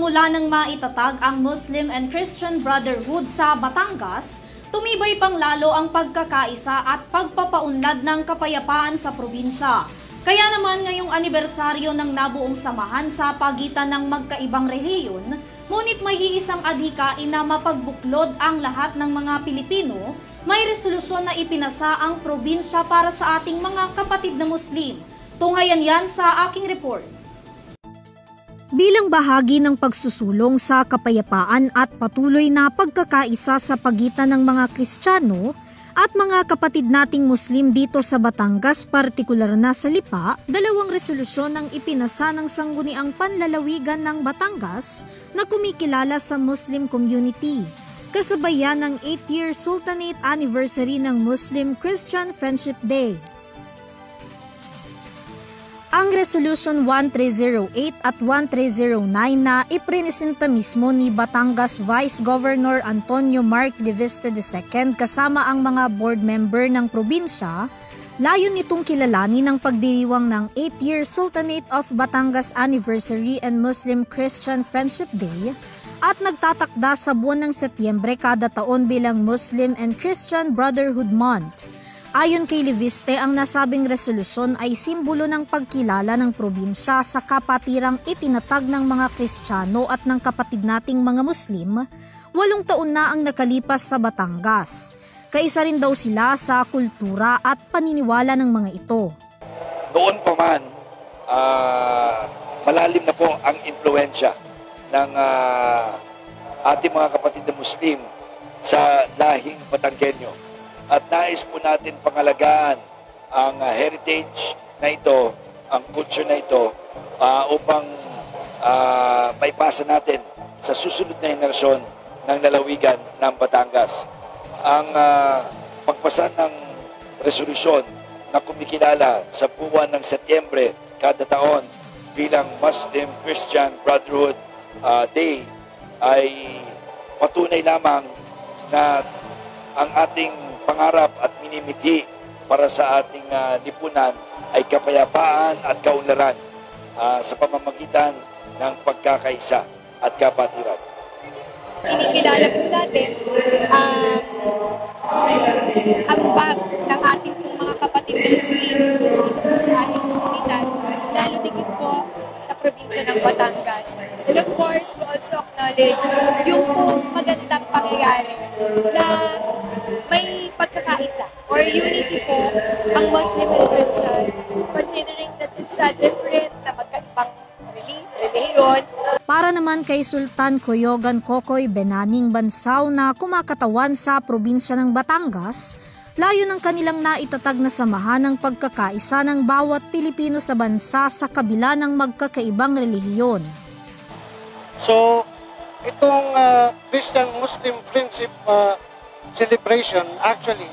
mula nang maitatag ang Muslim and Christian Brotherhood sa Batangas, tumibay pang lalo ang pagkakaisa at pagpapaunlad ng kapayapaan sa probinsya. Kaya naman ngayong anibersaryo ng nabuong samahan sa pagitan ng magkaibang relihiyon, ngunit may iisang adhikain na mapagbuklod ang lahat ng mga Pilipino, may resolusyon na ipinasa ang probinsya para sa ating mga kapatid na Muslim. Tunghayan yan sa aking report. Bilang bahagi ng pagsusulong sa kapayapaan at patuloy na pagkakaisa sa pagitan ng mga Kristiyano at mga kapatid nating Muslim dito sa Batangas, partikular na sa Lipa, dalawang resolusyon ang ipinasa ng Sangguniang Panlalawigan ng Batangas na kumikilala sa Muslim community. Kasabayan ng 8th-year Sultanate Anniversary ng Muslim-Christian Friendship Day. Ang Resolution 1308 at 1309 na iprinisenta mismo ni Batangas Vice Governor Antonio Mark Leviste II kasama ang mga board member ng probinsya, layon nitong kilalanin ang pagdiriwang ng 8th-year Sultanate of Batangas Anniversary and Muslim-Christian Friendship Day at nagtatakda sa buwan ng Setyembre kada taon bilang Muslim and Christian Brotherhood Month. Ayon kay Leviste, ang nasabing resolusyon ay simbolo ng pagkilala ng probinsya sa kapatirang itinatag ng mga Kristiyano at ng kapatid nating mga Muslim, 8 taon na ang nakalipas sa Batangas. Kaisa rin daw sila sa kultura at paniniwala ng mga ito. Noon pa man, malalim na po ang impluensya ng ating mga kapatid na Muslim sa lahing Batanggenyo. At nais po natin pangalagaan ang heritage na ito, ang culture na ito, upang maipasa natin sa susunod na henerasyon ng lalawigan ng Batangas. Ang pagpasa ng resolusyon na kumikilala sa buwan ng Setyembre kada taon bilang Muslim Christian Brotherhood Day ay patunay lamang na ang ating pangarap at minimithi para sa ating lipunan ay kapayapaan at kaunlaran sa pamamagitan ng pagkakaisa at kapatiran. Kinikilala po natin ang bag ng ating mga kapatid na Muslim dito sa ating komunidad, lalo digit po sa probinsya ng Batangas. And of course, we also acknowledge yung magandang pangyayari na may pagkakaisa or unity po ang Muslim and Christian, considering that it's a different na magkaibang relihiyon. Para naman kay Sultan Coyogan Kokoy Benaning Bansaw na kumakatawan sa probinsya ng Batangas, layo ng kanilang naitatag na samahan ng pagkakaisa ng bawat Pilipino sa bansa sa kabila ng magkakaibang relihiyon. So, itong Christian-Muslim Friendship celebration actually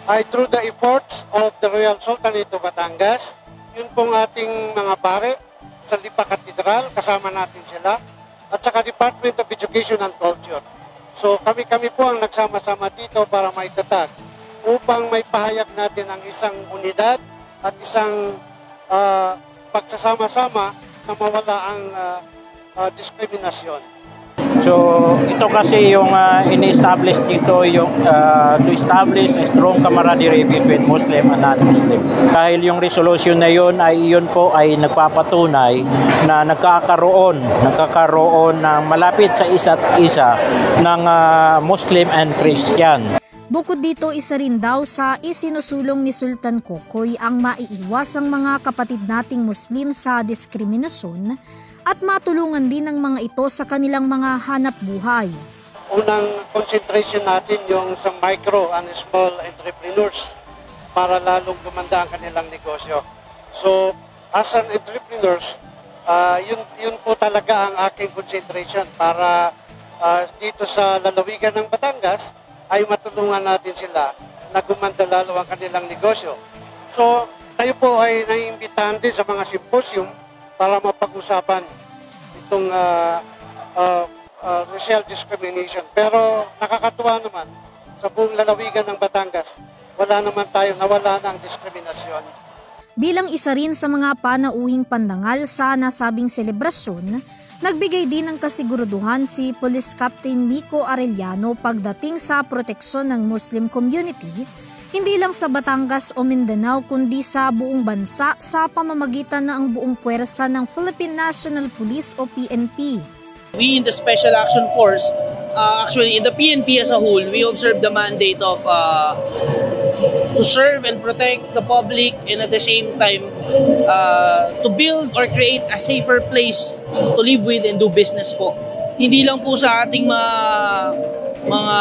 ay through the efforts of the Royal Sultanate of Batangas. Yun pong ating mga pare sa Lipa Cathedral, kasama natin sila, at saka Department of Education and Culture. So kami po ang nagsama-sama dito para maitatag upang may pahayag natin ang isang unidad at isang pagsasama-sama na mawala ang diskriminasyon. So ito kasi yung ini-establish dito yung to establish a strong camaraderie between Muslim and non-Muslim. Dahil yung resolution na yun ay nagpapatunay na nagkakaroon ng malapit sa isa't isa ng Muslim and Christian. Bukod dito, isa rin daw sa isinusulong ni Sultan Kokoy ang maiiwas ang mga kapatid nating Muslim sa diskriminasyon at matulungan din ng mga ito sa kanilang mga hanap buhay. Unang concentration natin yung sa micro and small entrepreneurs para lalong gumanda ang kanilang negosyo. So, as an entrepreneurs, yun po talaga ang aking concentration para dito sa lalawigan ng Batangas ay matulungan natin sila na gumanda lalo ang kanilang negosyo. So, tayo po ay naiimbitahan din sa mga symposium para mapag-usapan itong racial discrimination. Pero nakakatuwa naman, sa buong lalawigan ng Batangas, nawala na ang diskriminasyon. Bilang isa rin sa mga panauhing pandangal sa nasabing selebrasyon, Nagbigay din ng kasiguraduhan si Police Captain Miko Arellano pagdating sa proteksyon ng Muslim community, hindi lang sa Batangas o Mindanao kundi sa buong bansa sa pamamagitan ng buong puwersa ng Philippine National Police o PNP. We in the Special Action Force, actually in the PNP as a whole, we observe the mandate of to serve and protect the public and at the same time to build or create a safer place to live with and do business po. Hindi lang po sa ating mga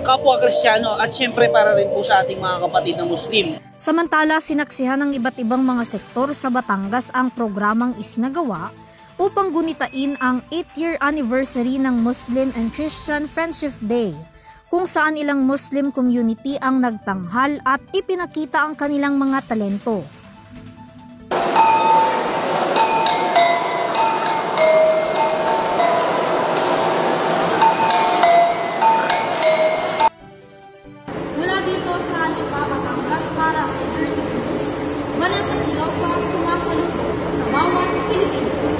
kapwa Kristiyano at syempre para rin po sa ating mga kapatid na Muslim. Samantala, sinaksihan ng iba't ibang mga sektor sa Batangas ang programang isinagawa upang gunitain ang 8th-year anniversary ng Muslim and Christian Friendship Day, kung saan ilang Muslim community ang nagtanghal at ipinakita ang kanilang mga talento. Mula dito sa Lipa, Batangas para sa Dirty News, Vanessa Pilopa, sumasaludo sa bawat Pilipino.